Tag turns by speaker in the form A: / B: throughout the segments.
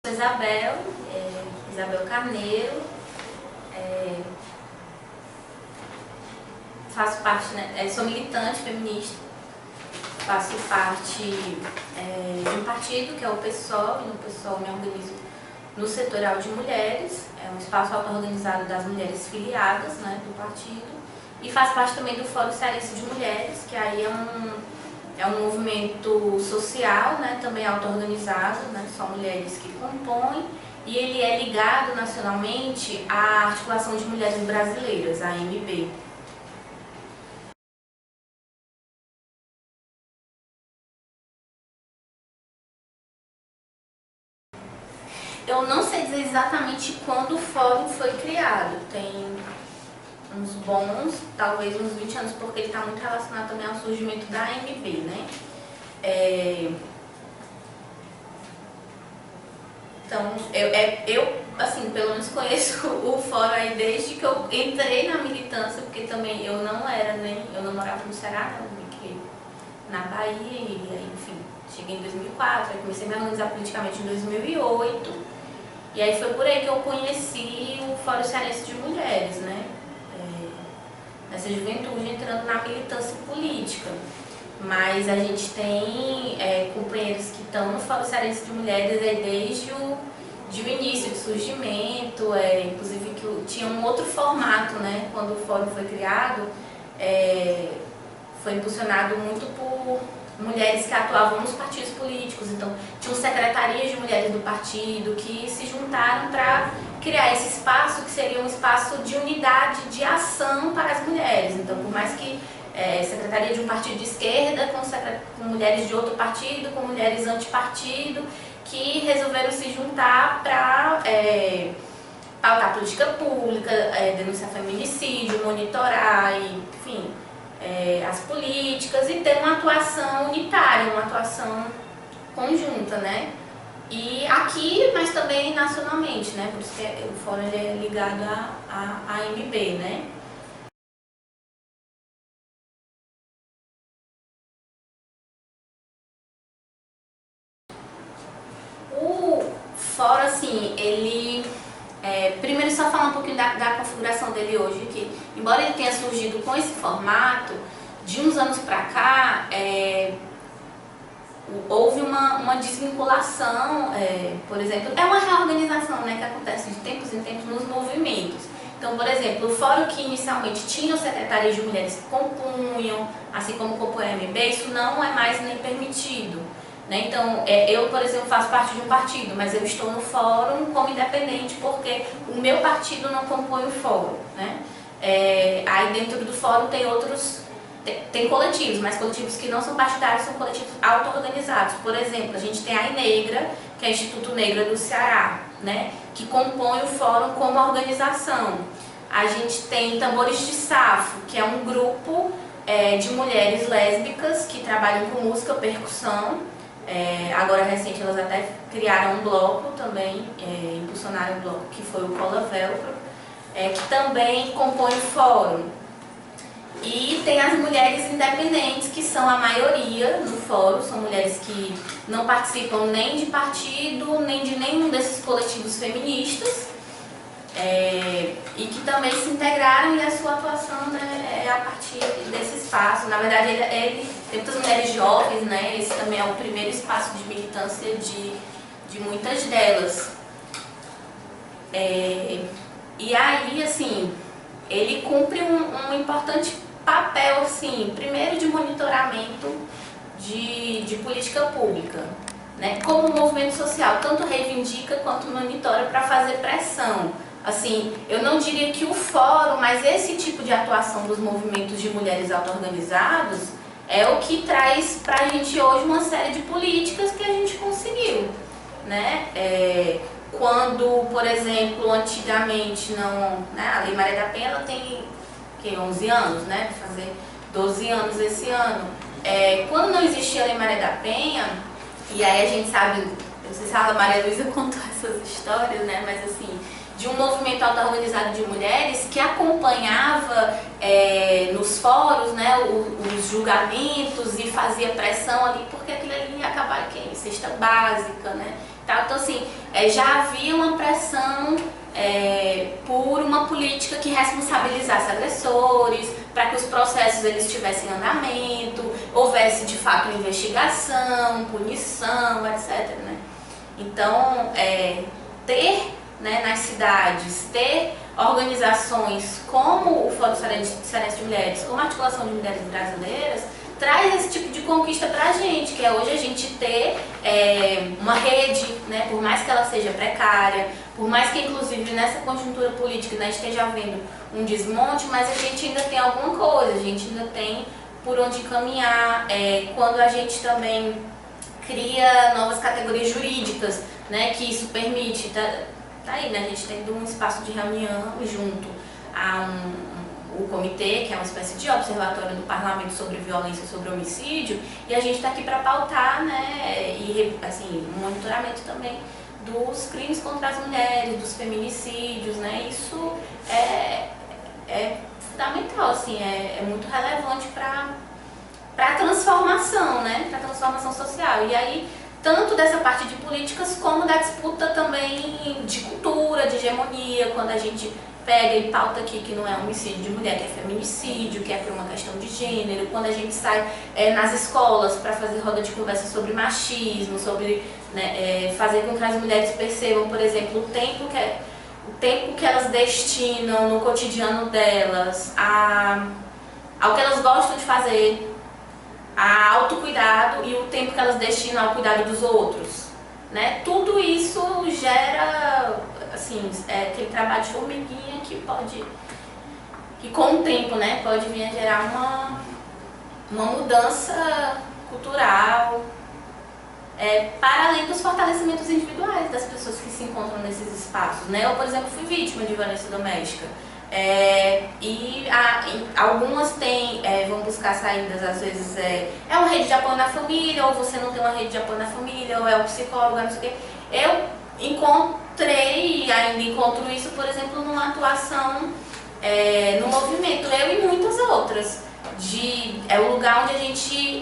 A: sou Isabel, Isabel Carneiro, faço parte, sou militante feminista, faço parte de um partido que é o PSOL, e no PSOL me organizo no Setorial de Mulheres, é um espaço auto-organizado das mulheres filiadas, do partido, e faço parte também do Fórum Cearense de Mulheres, que aí é um movimento social, também auto-organizado, só mulheres que compõem, e ele é ligado nacionalmente à Articulação de Mulheres Brasileiras, a AMB. Eu não sei dizer exatamente quando o fórum foi criado, tem uns bons, talvez uns 20 anos, porque ele está muito relacionado também ao surgimento da AMB, Então, eu, assim, pelo menos conheço o fórum aí desde que eu entrei na militância, porque também eu não morava no Ceará, eu me criei na Bahia, e aí, enfim, cheguei em 2004, aí comecei a me organizar politicamente em 2008, e aí foi por aí que eu conheci o Fórum Cearense de Mulheres, nessa juventude entrando na militância política. Mas a gente tem companheiros que estão no Fórum Cearense de Mulheres desde o início de surgimento, inclusive que tinha um outro formato, quando o fórum foi criado, foi impulsionado muito por mulheres que atuavam nos partidos políticos, então tinham secretarias de mulheres do partido que se juntaram para criar esse espaço que seria um espaço de unidade de ação para as mulheres. Então, por mais que secretaria de um partido de esquerda com mulheres de outro partido, com mulheres antipartido, que resolveram se juntar para pautar política pública, denunciar feminicídio, monitorar, enfim, as políticas e ter uma atuação unitária, uma atuação conjunta, E aqui, mas também nacionalmente, por isso que o fórum é ligado à AMB, O fórum, assim, ele... primeiro, só falar um pouquinho da configuração dele hoje, que embora ele tenha surgido com esse formato, de uns anos para cá, houve uma desvinculação, por exemplo, é uma reorganização que acontece de tempos em tempos nos movimentos. Então, por exemplo, o fórum que inicialmente tinha secretarias de mulheres que compunham, assim como compõe a AMB, isso não é mais nem permitido. Então, eu, por exemplo, faço parte de um partido, mas eu estou no fórum como independente porque o meu partido não compõe o fórum. Aí dentro do fórum tem coletivos, mas coletivos que não são partidários são coletivos auto-organizados. Por exemplo, a gente tem a INEGRA, que é o Instituto Negra do Ceará, que compõe o fórum como organização. A gente tem Tambores de Safo, que é um grupo de mulheres lésbicas que trabalham com música, percussão. Agora, recente, elas até criaram um bloco também, impulsionaram um bloco que foi o Cola Velcro, que também compõe o fórum. E tem as mulheres independentes, que são a maioria no fórum, são mulheres que não participam nem de partido, nem de nenhum desses coletivos feministas, e que também se integraram e a sua atuação é a partir desse espaço. Na verdade, ele tem muitas mulheres jovens, esse também é o primeiro espaço de militância de muitas delas. E aí, assim, ele cumpre um importante papel, assim, primeiro de monitoramento de política pública, como movimento social, tanto reivindica quanto monitora para fazer pressão. Assim, eu não diria que o fórum, mas esse tipo de atuação dos movimentos de mulheres auto-organizados é o que traz para a gente hoje uma série de políticas que a gente conseguiu, Quando, por exemplo, antigamente a Lei Maria da Penha ela tem 11 anos, vai fazer 12 anos esse ano. Quando não existia a Lei Maria da Penha, e aí a gente sabe, não sei se a Maria Luísa contou essas histórias, mas assim, de um movimento auto-organizado de mulheres que acompanhava nos fóruns, os julgamentos e fazia pressão ali, porque aquilo ali ia acabar em cesta básica, Tá? Então, assim, já havia uma pressão por uma política que responsabilizasse agressores, para que os processos eles estivessem em andamento, houvesse de fato investigação, punição, etc. Né? Então, ter, né, nas cidades, ter organizações como o Fórum Cearense de Mulheres, como a Articulação de Mulheres Brasileiras, traz esse tipo de conquista pra gente, que é hoje a gente ter uma rede, né, por mais que ela seja precária, por mais que inclusive nessa conjuntura política, né, esteja havendo um desmonte, mas a gente ainda tem alguma coisa, a gente ainda tem por onde caminhar, quando a gente também cria novas categorias jurídicas, né, que isso permite, tá aí, né, a gente tendo um espaço de reunião junto a o comitê, que é uma espécie de observatório do parlamento sobre violência e sobre homicídio, e a gente está aqui para pautar, né, e assim, um monitoramento também dos crimes contra as mulheres, dos feminicídios, né, isso é fundamental, assim, é muito relevante para a transformação, né, para a transformação social. E aí, tanto dessa parte de políticas, como da disputa também de cultura, de hegemonia, quando a gente pega e pauta aqui que não é homicídio de mulher, que é feminicídio, que é por uma questão de gênero, quando a gente sai nas escolas para fazer roda de conversa sobre machismo, sobre, né, fazer com que as mulheres percebam, por exemplo, o tempo que elas destinam no cotidiano delas ao que elas gostam de fazer, a autocuidado e o tempo que elas destinam ao cuidado dos outros, né? Tudo isso gera, assim, aquele trabalho de formiguinha que com o tempo, né, pode vir a gerar uma mudança cultural, para além dos fortalecimentos individuais das pessoas que se encontram nesses espaços, né? Eu, por exemplo, fui vítima de violência doméstica. Algumas vão buscar saídas, às vezes uma rede de apoio na família, ou você não tem uma rede de apoio na família, ou é o psicólogo, não sei o quê. Eu encontrei e ainda encontro isso, por exemplo, numa atuação no movimento, eu e muitas outras. É o lugar onde a gente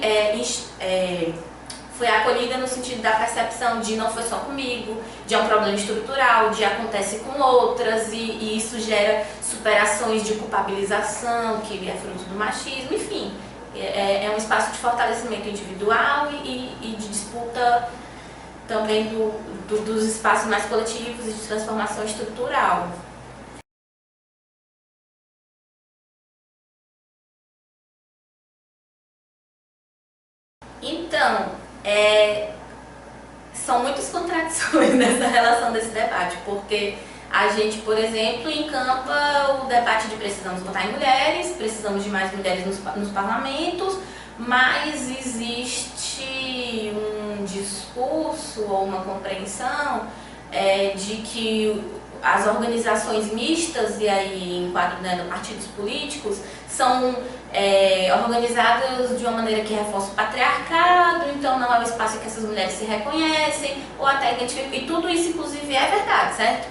A: foi acolhida no sentido da percepção de não foi só comigo, de um problema estrutural, de acontece com outras, e isso gera superações de culpabilização, que é fruto do machismo, enfim. É um espaço de fortalecimento individual e de disputa também dos espaços mais coletivos e de transformação estrutural. Então, são muitas contradições nessa relação desse debate, porque a gente, por exemplo, encampa o debate de precisamos votar em mulheres, precisamos de mais mulheres nos parlamentos, mas existe um discurso ou uma compreensão de que as organizações mistas, e aí enquadro, né, partidos políticos, são organizadas de uma maneira que reforça o patriarcado, então não é um espaço em que essas mulheres se reconhecem, ou até identificam, e tudo isso inclusive é verdade, certo?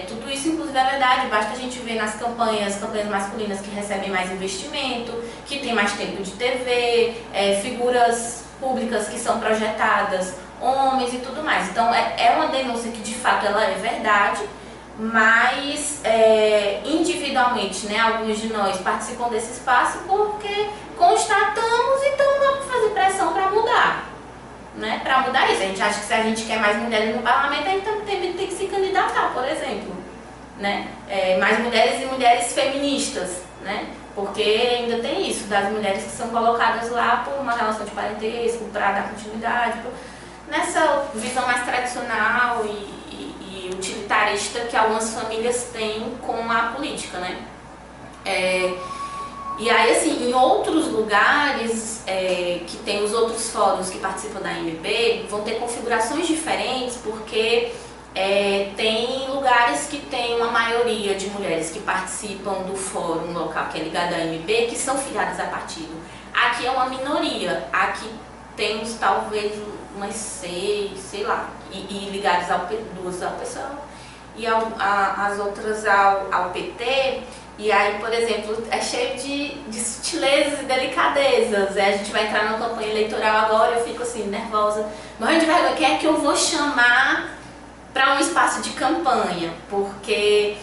A: Tudo isso inclusive é verdade, basta a gente ver nas campanhas masculinas que recebem mais investimento, que tem mais tempo de TV, figuras públicas que são projetadas, homens e tudo mais. Então é uma denúncia que de fato ela é verdade, mas individualmente, né, alguns de nós participam desse espaço porque constatamos, então vamos fazer pressão para mudar, né, para mudar isso. A gente acha que se a gente quer mais mulheres no parlamento, a gente tem que se candidatar, por exemplo, né, mais mulheres e mulheres feministas, né, porque ainda tem isso, das mulheres que são colocadas lá por uma relação de parentesco, para dar continuidade, nessa visão mais tradicional e utilitarista que algumas famílias têm com a política, né? E aí, assim, em outros lugares que tem os outros fóruns que participam da AMB, vão ter configurações diferentes, porque tem lugares que tem uma maioria de mulheres que participam do fórum local que é ligado à AMB, que são filiadas a partido. Aqui é uma minoria, aqui temos talvez umas 6, sei lá, e ligadas duas ao PSOL e as outras ao PT, E aí, por exemplo, é cheio de sutilezas e delicadezas. A gente vai entrar numa campanha eleitoral agora, eu fico assim, nervosa, morrendo de vergonha. Quem é que eu vou chamar para um espaço de campanha? Porque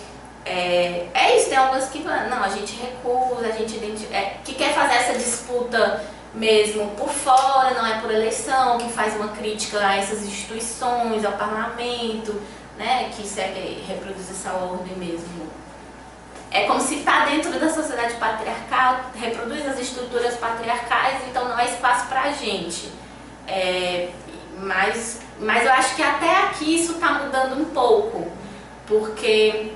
A: é isso, tem algumas que não, a gente recusa, a gente que quer fazer essa disputa mesmo por fora, não é por eleição, que faz uma crítica a essas instituições, ao parlamento, né, que segue, reproduz essa ordem mesmo. É como se está dentro da sociedade patriarcal, reproduz as estruturas patriarcais, então não é espaço para a gente. Mas eu acho que até aqui isso está mudando um pouco, porque,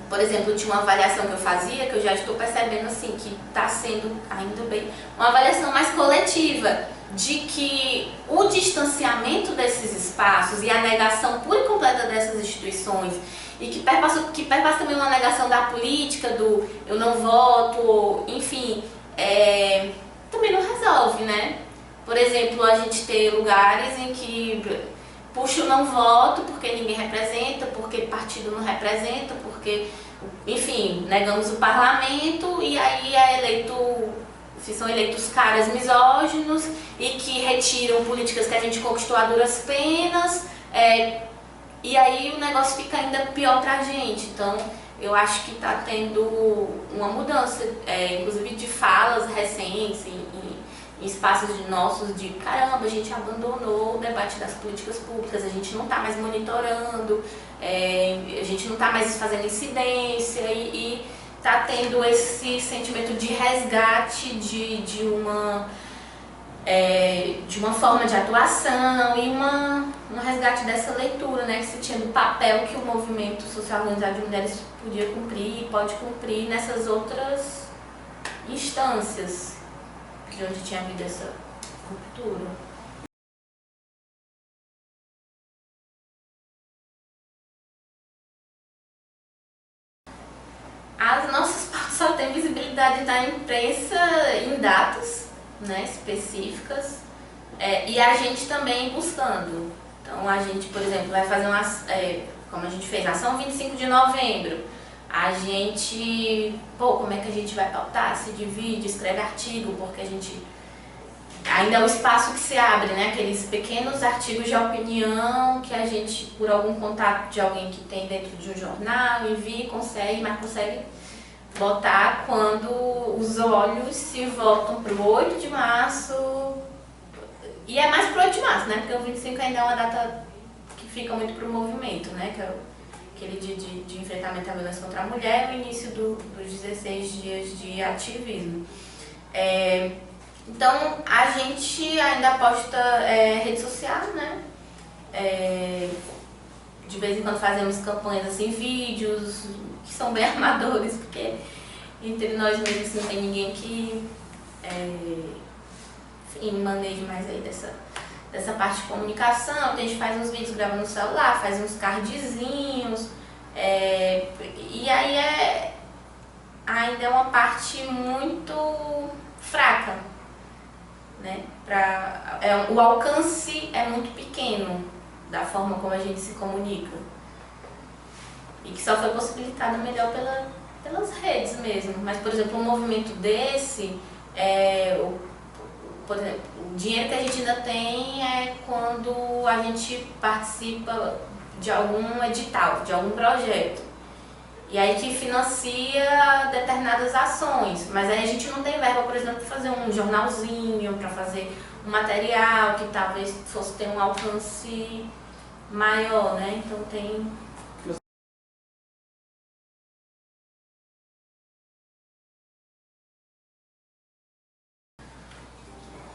A: por exemplo, tinha uma avaliação que eu fazia, que eu já estou percebendo assim, que está sendo, ainda bem, uma avaliação mais coletiva, de que o distanciamento desses espaços e a negação pura e completa dessas instituições, e que perpassa também uma negação da política, do eu não voto, enfim, também não resolve, né? Por exemplo, a gente ter lugares em que puxa o não voto porque ninguém representa, porque partido não representa, porque, enfim, negamos o parlamento e aí são eleitos caras misóginos e que retiram políticas que a gente conquistou a duras penas, e aí o negócio fica ainda pior pra gente. Então, eu acho que está tendo uma mudança, inclusive de falas recentes, em espaços nossos de caramba, a gente abandonou o debate das políticas públicas, a gente não está mais monitorando, a gente não está mais fazendo incidência e está tendo esse sentimento de resgate de uma forma de atuação e um resgate dessa leitura, né, que se tinha do papel que o movimento social organizado de mulheres podia cumprir e pode cumprir nessas outras instâncias de onde tinha havido essa ruptura. As nossas pautas só têm visibilidade na imprensa em datas, né, específicas, e a gente também buscando. Então a gente, por exemplo, vai fazer como a gente fez, ação 25 de novembro, a gente, como é que a gente vai pautar? Se divide, escreve artigo, porque a gente ainda é o espaço que se abre, né? Aqueles pequenos artigos de opinião que a gente, por algum contato de alguém que tem dentro de um jornal, envia, mas consegue botar quando os olhos se voltam para o 8 de março, e é mais para o 8 de março, né? Porque o 25 ainda é uma data que fica muito para o movimento, né? Que é aquele dia de enfrentamento à violência contra a mulher, o início dos 16 dias de ativismo. Então, a gente ainda posta rede social, né? De vez em quando fazemos campanhas assim, vídeos que são bem amadores, porque entre nós mesmos não tem ninguém que maneje mais aí dessa parte de comunicação. Então, a gente faz uns vídeos, grava no celular, faz uns cardzinhos, e aí ainda é uma parte muito fraca, né? O alcance é muito pequeno da forma como a gente se comunica, e que só foi possibilitado melhor pelas redes mesmo. Mas, por exemplo, um movimento desse, por exemplo, o dinheiro que a gente ainda tem é quando a gente participa de algum edital, de algum projeto, e aí que financia determinadas ações, mas aí a gente não tem verba, por exemplo, para fazer um jornalzinho, para fazer um material que talvez fosse ter um alcance maior, né? Então tem...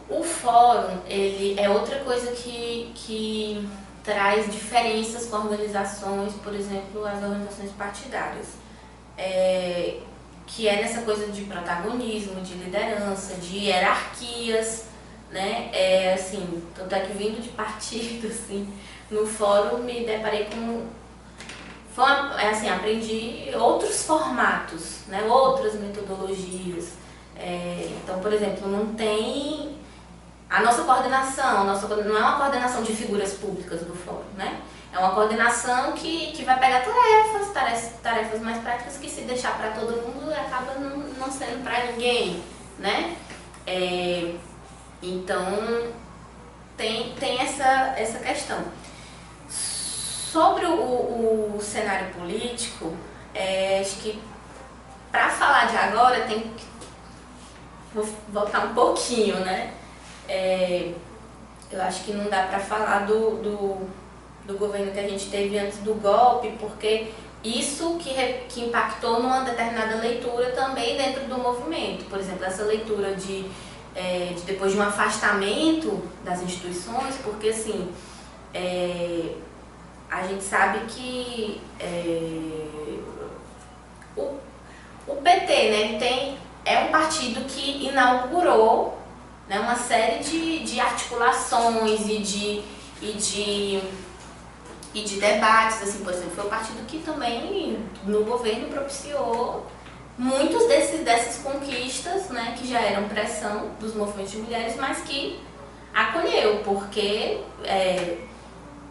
A: O fórum, ele é outra coisa que traz diferenças com organizações, por exemplo, as organizações partidárias, que é nessa coisa de protagonismo, de liderança, de hierarquias, né? Assim, tanto é que vindo de partido, assim, no fórum me deparei com... assim, aprendi outros formatos, né? Outras metodologias. Então, por exemplo, não tem... A nossa coordenação não é uma coordenação de figuras públicas do fórum, né? É É uma coordenação que vai pegar tarefas mais práticas que se deixar para todo mundo acaba não sendo para ninguém, né? Então, tem essa questão. Sobre o cenário político, acho que para falar de agora vou voltar um pouquinho, né? Eu acho que não dá para falar do governo que a gente teve antes do golpe, porque isso que impactou numa determinada leitura também dentro do movimento. Por exemplo, essa leitura de depois de um afastamento das instituições, porque assim, a gente sabe que o PT, né, é um partido que inaugurou, né, uma série de articulações e de debates, assim, por exemplo, foi um partido que também no governo propiciou muitas dessas conquistas, né, que já eram pressão dos movimentos de mulheres, mas que acolheu, porque,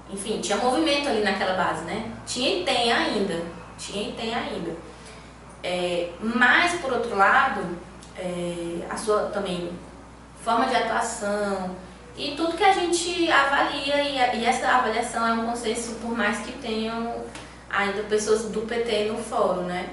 A: enfim, tinha movimento ali naquela base, né? Tinha e tem ainda. Mas, por outro lado, a sua também forma de atuação e tudo que a gente avalia, e essa avaliação é um consenso, por mais que tenham ainda pessoas do PT no fórum, né?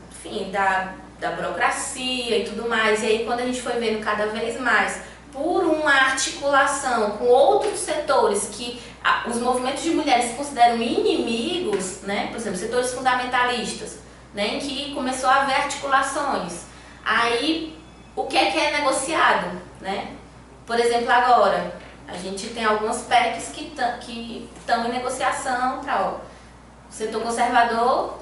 A: Enfim, da burocracia e tudo mais. E aí, quando a gente foi vendo cada vez mais por uma articulação com outros setores que os movimentos de mulheres consideram inimigos, né? Por exemplo, setores fundamentalistas, né? Em que começou a haver articulações. Aí, o que é negociado, né? Por exemplo, agora, a gente tem algumas PECs que estão em negociação para o setor conservador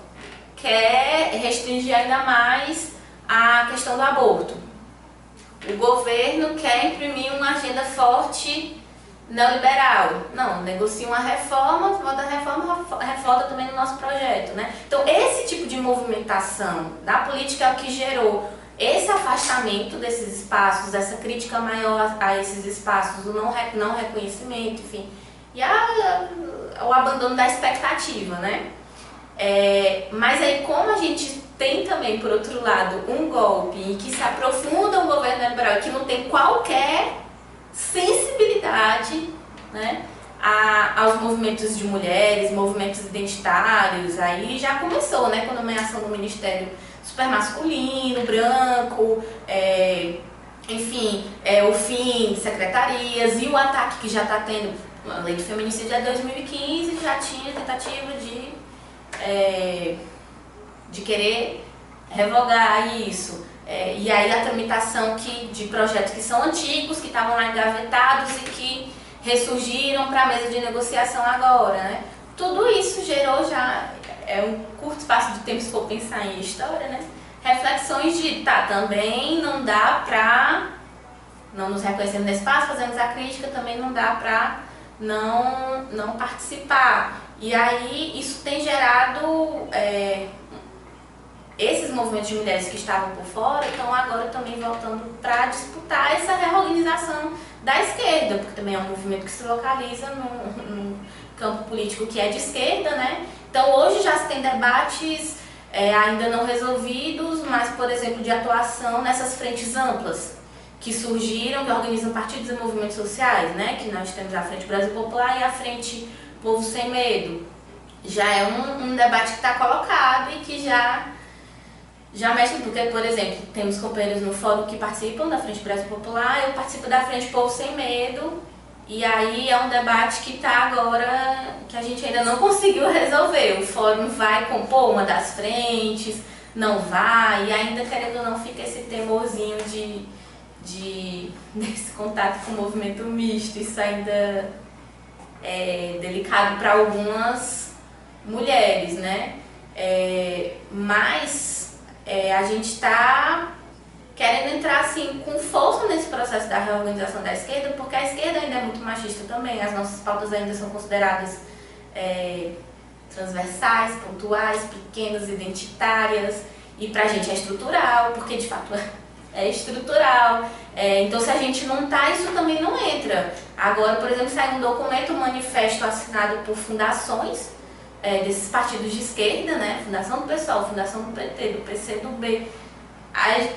A: quer restringir ainda mais a questão do aborto. O governo quer imprimir uma agenda forte neoliberal. Não, negocia uma reforma, vota a reforma, reforma também no nosso projeto, né? Então, esse tipo de movimentação da política é o que gerou esse afastamento desses espaços, essa crítica maior a esses espaços, o não reconhecimento, enfim, e o abandono da expectativa, né? Mas aí, como a gente tem também, por outro lado, um golpe em que se aprofunda o governo neoliberal, que não tem qualquer sensibilidade, né, aos movimentos de mulheres, movimentos identitários, aí já começou, né, com a nomeação do Ministério super masculino, branco, enfim, o fim de secretarias e o ataque que já está tendo. A lei do feminicídio é 2015, já tinha tentativa de querer revogar isso. E aí a tramitação de projetos que são antigos, que estavam lá engavetados e que ressurgiram para a mesa de negociação agora, né? Tudo isso gerou já, um curto espaço de tempo se for pensar em história, né? Reflexões também não dá para, não nos reconhecendo nesse espaço, fazemos a crítica, também não dá para não participar. E aí isso tem gerado, esses movimentos de mulheres que estavam por fora estão agora também voltando para disputar essa reorganização da esquerda, porque também é um movimento que se localiza num campo político que é de esquerda, né? Então hoje já se tem debates ainda não resolvidos, mas, por exemplo, de atuação nessas frentes amplas que surgiram, que organizam partidos e movimentos sociais, né? Que nós temos a Frente Brasil Popular e a Frente Povo Sem Medo. Já é um debate que está colocado e que já mexe, porque, por exemplo, temos companheiros no fórum que participam da Frente Brasil Popular, eu participo da Frente Povo Sem Medo, e aí é um debate que está agora, que a gente ainda não conseguiu resolver. O fórum vai compor uma das frentes, não vai, e ainda, querendo ou não, fica esse temorzinho desse contato com o movimento misto. Isso ainda é delicado para algumas mulheres, né? Mas a gente está querendo entrar assim com força nesse processo da reorganização da esquerda, porque a esquerda ainda é muito machista também, as nossas pautas ainda são consideradas transversais, pontuais, pequenas, identitárias, e pra gente é estrutural, porque de fato é estrutural. Então, se a gente não tá, isso também não entra. Agora, por exemplo, sai um documento, um manifesto assinado por fundações desses partidos de esquerda, né? Fundação do PSOL, Fundação do PT, do PCdoB. Aí,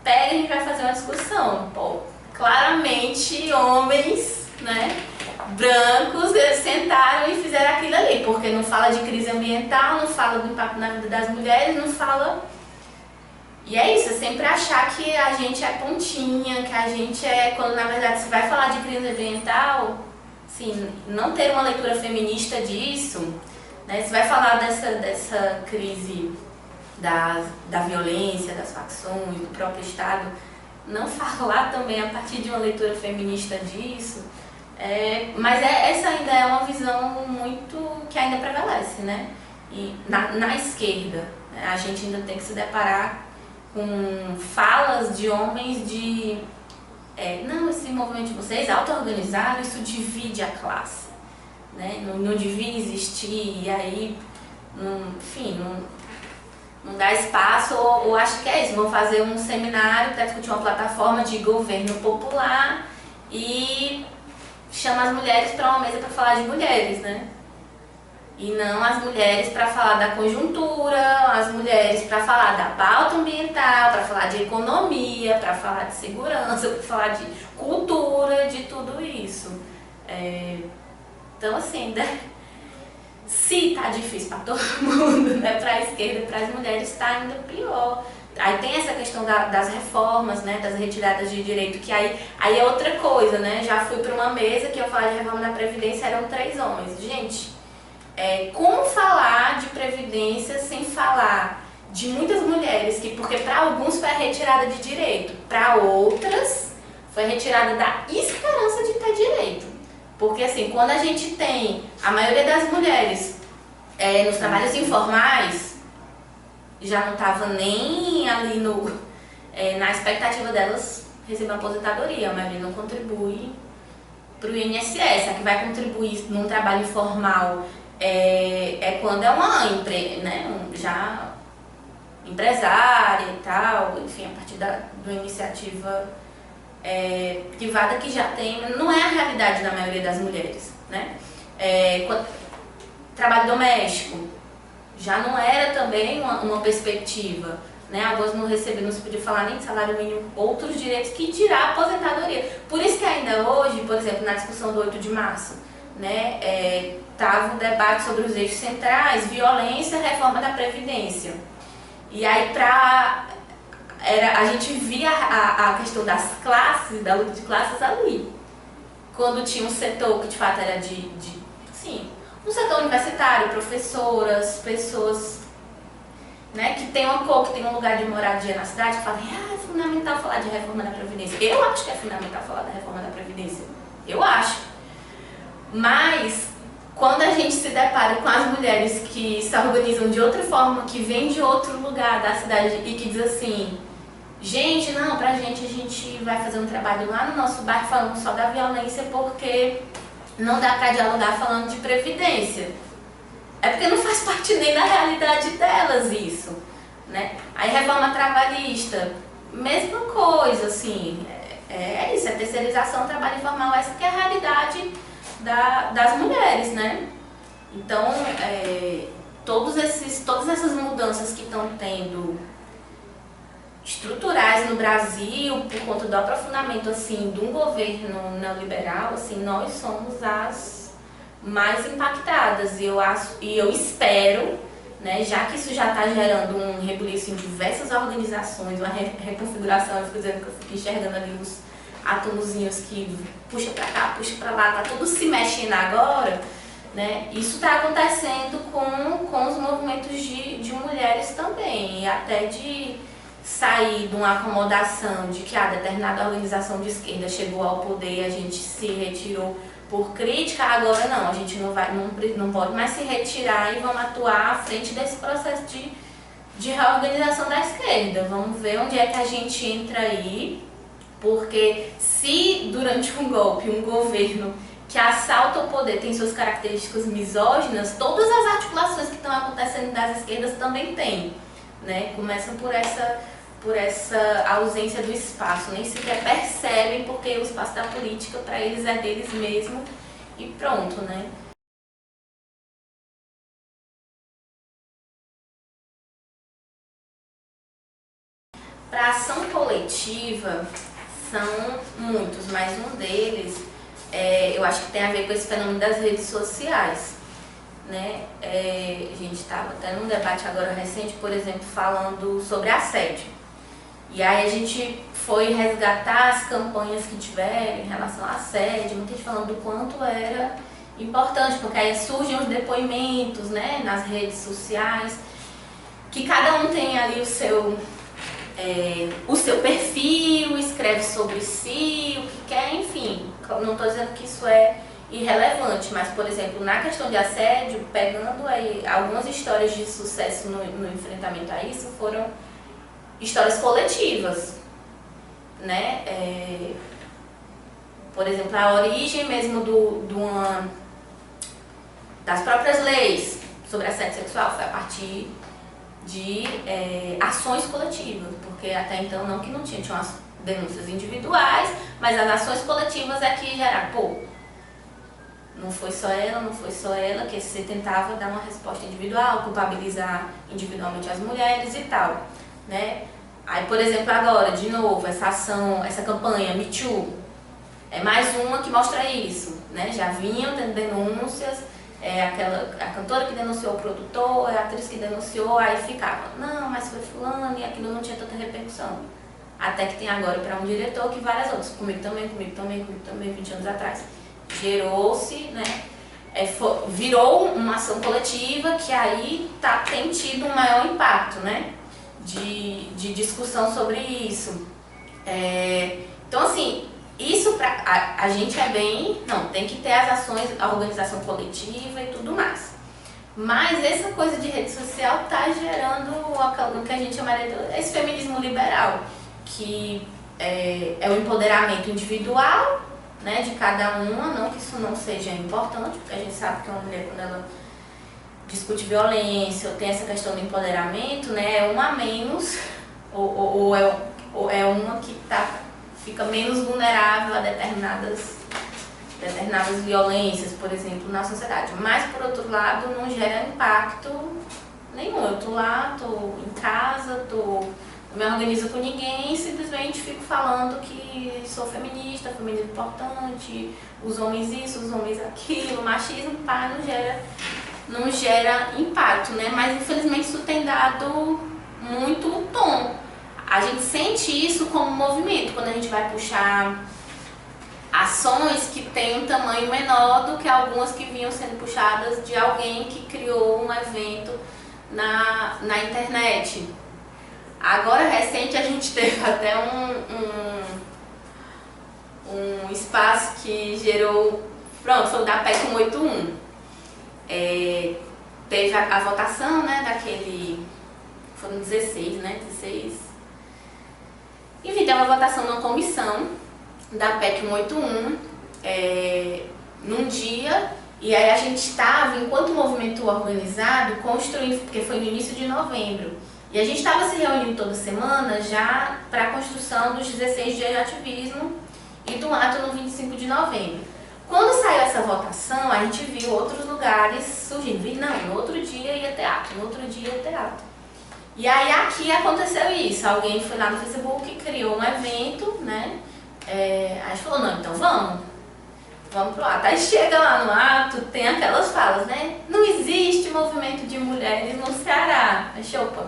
A: pega, a gente vai fazer uma discussão. Pô, claramente, homens, né, brancos, sentaram e fizeram aquilo ali, porque não fala de crise ambiental, não fala do impacto na vida das mulheres, não fala... E é isso, é sempre achar que a gente é pontinha, que a gente é... Quando na verdade você vai falar de crise ambiental, assim, não ter uma leitura feminista disso, né, você vai falar dessa crise da violência, das facções, do próprio Estado, não falar também a partir de uma leitura feminista disso, mas essa ainda é uma visão muito que ainda prevalece, né? E na esquerda, né, a gente ainda tem que se deparar com falas de homens de não, esse movimento de vocês auto-organizaram, isso divide a classe, né? Não devia existir, e aí, enfim, não dá espaço, ou acho que é isso, vão fazer um seminário para discutir uma plataforma de governo popular e chama as mulheres para uma mesa para falar de mulheres, né? E não as mulheres para falar da conjuntura, as mulheres para falar da pauta ambiental, para falar de economia, para falar de segurança, para falar de cultura, de tudo isso. Então, assim, se tá difícil para todo mundo, né, para a esquerda, para as mulheres, está ainda pior. Aí tem essa questão das reformas, né, das retiradas de direito, que aí é outra coisa, né? Já fui para uma mesa que eu falava de reforma da Previdência, eram 3 homens. Gente, como falar de Previdência sem falar de muitas mulheres, porque para alguns foi a retirada de direito, para outras foi a retirada da esperança de ter direito. Porque assim, quando a gente tem a maioria das mulheres nos trabalhos informais, já não estava nem ali na expectativa delas receber uma aposentadoria, a maioria não contribui para o INSS. A que vai contribuir num trabalho informal quando é uma já empresária e tal, enfim, a partir de uma iniciativa privada que já tem, não é a realidade da maioria das mulheres, né? Trabalho doméstico já não era também uma perspectiva, né? Algumas não recebiam, não se podia falar nem de salário mínimo, outros direitos, que tirar a aposentadoria. Por isso que ainda hoje, por exemplo, na discussão do 8 de março, né, tava um debate sobre os eixos centrais, violência, reforma da Previdência. E aí a gente via a questão das classes, da luta de classes ali. Quando tinha um setor que de fato era um setor universitário, professoras, pessoas, né, que tem uma cor, que tem um lugar de moradia na cidade, que falam, é fundamental falar de reforma da Previdência. Eu acho que é fundamental falar da reforma da Previdência. Eu acho. Mas quando a gente se depara com as mulheres que se organizam de outra forma, que vêm de outro lugar da cidade e que diz assim, gente, não, a gente vai fazer um trabalho lá no nosso bairro falando só da violência porque não dá pra dialogar falando de previdência. É porque não faz parte nem da realidade delas isso, né? Aí reforma trabalhista, mesma coisa, assim, isso, é terceirização, trabalho informal, essa que é a realidade das mulheres, né? Então, todas essas mudanças que estão tendo estruturais no Brasil, por conta do aprofundamento assim, de um governo neoliberal, assim, nós somos as mais impactadas. E eu espero, né, já que isso já está gerando um rebuliço em diversas organizações, uma reconfiguração, eu fico dizendo que eu fico enxergando ali os átomozinhos que puxa para cá, puxa para lá, tá tudo se mexendo agora, né? Isso está acontecendo com os movimentos de mulheres também, e até de sair de uma acomodação de que a determinada organização de esquerda chegou ao poder e a gente se retirou por crítica, agora não, a gente não pode mais se retirar e vamos atuar à frente desse processo de reorganização da esquerda. Vamos ver onde é que a gente entra aí, porque se durante um golpe, um governo que assalta o poder tem suas características misóginas, todas as articulações que estão acontecendo das esquerdas também têm, né? Começam por essa por essa ausência do espaço, nem sequer percebem porque o espaço da política para eles é deles mesmo e pronto, né? Para ação coletiva são muitos, mas um deles eu acho que tem a ver com esse fenômeno das redes sociais, né? A gente estava tendo um debate agora recente, por exemplo, falando sobre assédio. E aí a gente foi resgatar as campanhas que tiveram em relação ao assédio, muita gente falando do quanto era importante, porque aí surgem os depoimentos, né, nas redes sociais, que cada um tem ali o seu perfil, escreve sobre si, o que quer, enfim. Não estou dizendo que isso é irrelevante, mas, por exemplo, na questão de assédio, pegando aí algumas histórias de sucesso no enfrentamento a isso, foram histórias coletivas, né? Por exemplo, a origem mesmo das próprias leis sobre assédio sexual foi a partir de ações coletivas, porque até então não que não tinham as denúncias individuais, mas as ações coletivas é que geraram, não foi só ela, que você tentava dar uma resposta individual, culpabilizar individualmente as mulheres e tal, né? Aí, por exemplo, agora, de novo, essa ação, essa campanha Me Too, é mais uma que mostra isso, né? Já vinham tendo denúncias, a cantora que denunciou o produtor, a atriz que denunciou, aí ficava, não, mas foi fulano e aquilo não tinha tanta repercussão. Até que tem agora para um diretor que várias outras, comigo também, 20 anos atrás. Gerou-se, né? Virou uma ação coletiva que aí tem tido um maior impacto, né? De discussão sobre isso. Então, assim, isso a gente tem que ter as ações, a organização coletiva e tudo mais. Mas essa coisa de rede social está gerando o que a gente chamaria de esse feminismo liberal, que é o empoderamento individual, né, de cada uma, não que isso não seja importante, porque a gente sabe que uma mulher, quando ela discute violência ou tem essa questão do empoderamento, né, é uma a menos, ou é uma que fica menos vulnerável a determinadas violências, por exemplo, na sociedade. Mas, por outro lado, não gera impacto nenhum. Eu tô lá, tô em casa, não me organizo com ninguém, simplesmente fico falando que sou feminista, feminismo importante, os homens isso, os homens aquilo, machismo, não gera impacto, né? Mas infelizmente isso tem dado muito o tom. A gente sente isso como movimento, quando a gente vai puxar ações que têm um tamanho menor do que algumas que vinham sendo puxadas de alguém que criou um evento na internet. Agora, recente, a gente teve até um espaço que gerou, foi o da PEC 181. Teve a votação, né, foram 16, né, 16. Enfim, teve uma votação numa comissão da PEC 181, num dia, e aí a gente estava, enquanto movimento organizado, construindo, porque foi no início de novembro, e a gente estava se reunindo toda semana já para a construção dos 16 dias de ativismo e do ato no 25 de novembro. Quando saiu essa votação, a gente viu outros lugares surgindo. No outro dia ia ter ato, no outro dia ia ter ato. E aí aqui aconteceu isso, alguém foi lá no Facebook, criou um evento, né? Aí a gente falou, não, então vamos pro ato. Aí chega lá no ato, tem aquelas falas, né? Não existe movimento de mulheres no Ceará. Aí, opa,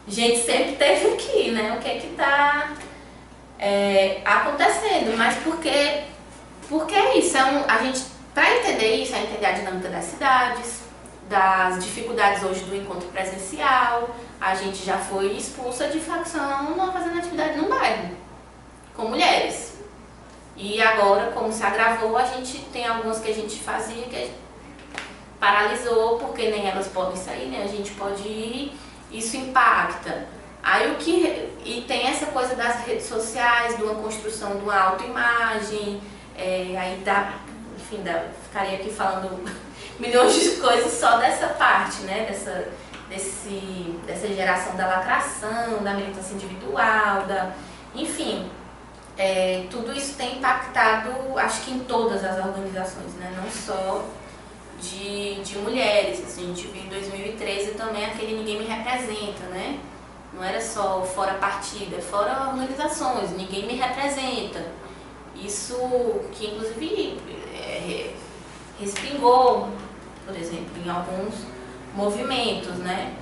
A: a gente sempre teve aqui, né? O que é que tá acontecendo? Mas porque é isso, a gente, para entender isso, é entender a dinâmica das cidades, das dificuldades hoje do encontro presencial. A gente já foi expulsa de facção fazendo atividade no bairro, com mulheres. E agora, como se agravou, a gente tem algumas que a gente fazia que a gente paralisou, porque nem elas podem sair, nem a gente pode ir, isso impacta. E tem essa coisa das redes sociais, de uma construção de uma autoimagem, ficaria aqui falando milhões de coisas só dessa parte, né? dessa geração da lacração, da militância individual, enfim, tudo isso tem impactado, acho que em todas as organizações, né? Não só de mulheres. Assim, a gente viu em 2013 também aquele Ninguém Me Representa, né? Não era só fora partido, fora organizações, ninguém me representa. Isso que inclusive respingou, por exemplo, em alguns movimentos, né?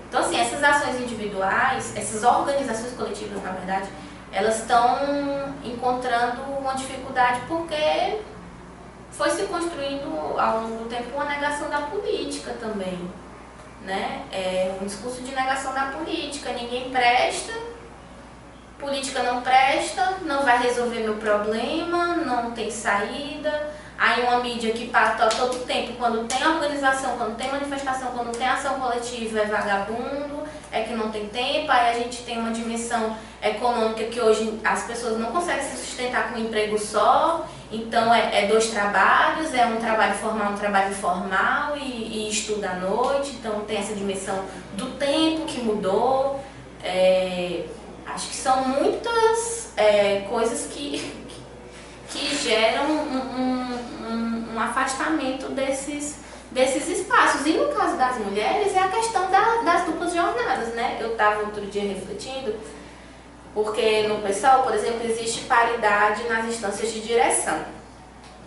A: Então assim, essas ações individuais, essas organizações coletivas, na verdade, elas estão encontrando uma dificuldade porque foi se construindo ao longo do tempo uma negação da política também, né? Um discurso de negação da política, ninguém presta, política não presta, não vai resolver meu problema, não tem saída. Aí uma mídia que passa todo tempo, quando tem organização, quando tem manifestação, quando tem ação coletiva, é vagabundo, é que não tem tempo. Aí a gente tem uma dimensão econômica que hoje as pessoas não conseguem se sustentar com um emprego só. Então é 2 trabalhos, é um trabalho formal, um trabalho informal e estudo à noite. Então tem essa dimensão do tempo que mudou. Acho que são muitas coisas que geram um afastamento desses espaços. E no caso das mulheres é a questão das duplas jornadas, né? Eu estava outro dia refletindo, porque no PSOL, por exemplo, existe paridade nas instâncias de direção,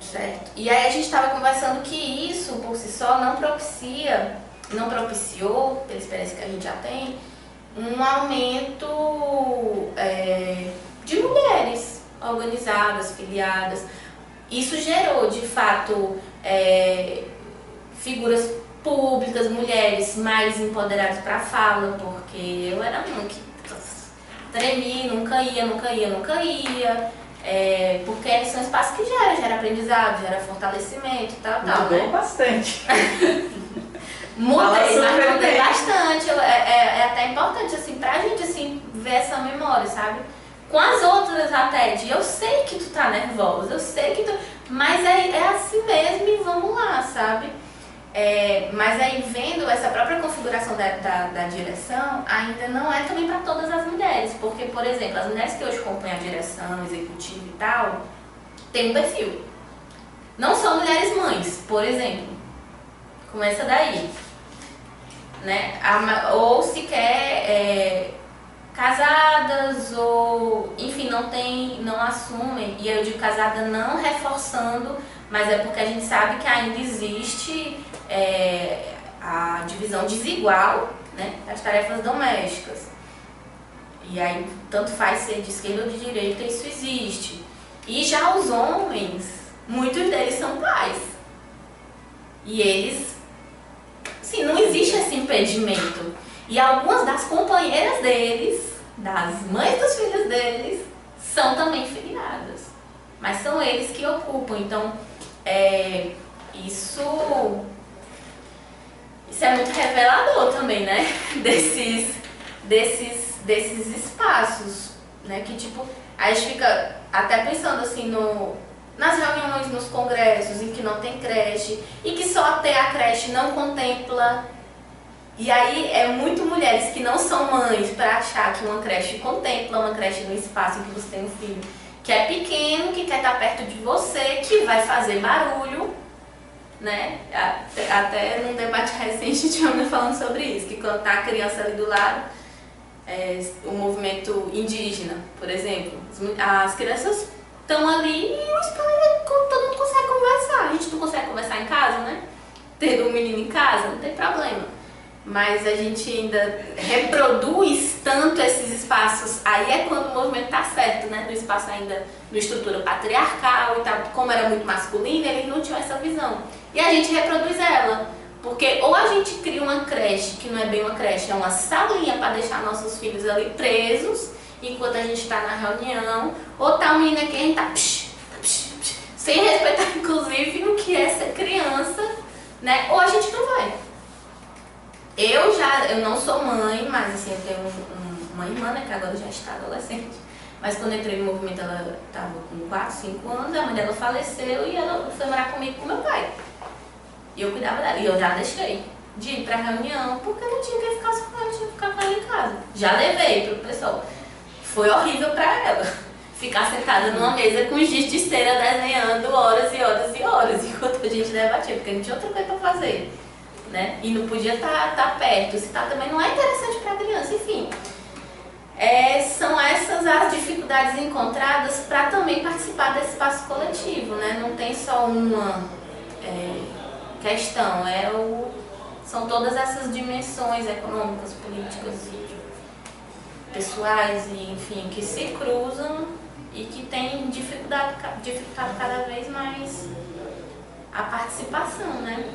A: certo? E aí a gente estava conversando que isso, por si só, não propiciou, pela experiência que a gente já tem, um aumento de mulheres organizadas, filiadas. Isso gerou, de fato, figuras públicas, mulheres mais empoderadas para a fala, porque eu era uma que tremia, nunca ia, porque são espaços que gera aprendizado, gera fortalecimento e tal.
B: Mudou,
A: né?
B: Bastante.
A: Mudei bastante. É até importante, assim, pra gente, assim, ver essa memória, sabe? Com as outras até, eu sei que tu tá nervosa, eu sei que tu... Mas é assim mesmo e vamos lá, sabe? Mas aí vendo essa própria configuração da direção, ainda não é também para todas as mulheres. Porque, por exemplo, as mulheres que hoje compõem a direção, executiva e tal, tem um perfil. Não são mulheres mães, por exemplo. Começa daí. Né? Ou sequer casadas, ou enfim, não assumem. E eu digo casada não reforçando, mas é porque a gente sabe que ainda existe a divisão desigual, né, das tarefas domésticas. E aí, tanto faz ser de esquerda ou de direita, isso existe. E já os homens, muitos deles são pais. E eles, assim, não existe esse impedimento. E algumas das companheiras deles, das mães dos filhos deles, são também filiadas. Mas são eles que ocupam. Então, isso é muito revelador também, né? Desses espaços, né? Que tipo, a gente fica até pensando assim nas reuniões, nos congressos em que não tem creche e que só ter a creche não contempla. E aí é muito mulheres que não são mães para achar que uma creche contempla, uma creche no espaço em que você tem um filho que é pequeno, que quer estar perto de você, que vai fazer barulho, né? Até num debate recente tinha uma falando sobre isso, que quando tá a criança ali do lado, o movimento indígena, por exemplo, as crianças estão ali e todo mundo consegue conversar. A gente não consegue conversar em casa, né? Tendo um menino em casa, não tem problema. Mas a gente ainda reproduz tanto esses espaços, aí é quando o movimento tá certo, né? Do espaço ainda, de estrutura patriarcal e tal, como era muito masculino, eles não tinham essa visão. E a gente reproduz ela, porque ou a gente cria uma creche, que não é bem uma creche, é uma salinha para deixar nossos filhos ali presos, enquanto a gente tá na reunião, ou tá uma menina que a gente tá sem respeitar, inclusive, o que é ser criança, né? Ou a gente não vai. Eu não sou mãe, mas assim, eu tenho uma irmã, né, que agora já está adolescente. Mas quando eu entrei no movimento, ela estava com 4, 5 anos, a mãe dela faleceu e ela foi morar comigo com meu pai. E eu cuidava dela, e eu já deixei. de ir para reunião, porque não tinha que ficar só com ela, tinha que ficar com ela em casa. Já levei pro pessoal. Foi horrível para ela ficar sentada numa mesa com giz de cera desenhando horas e horas e horas, enquanto a gente debatia, porque não tinha outra coisa para fazer, né? E não podia estar perto, se também não é interessante para a criança, enfim. São essas as dificuldades encontradas para também participar desse espaço coletivo, né? Não tem só uma questão, são todas essas dimensões econômicas, políticas, pessoais, e, enfim, que se cruzam e que têm dificultado cada vez mais a participação, né?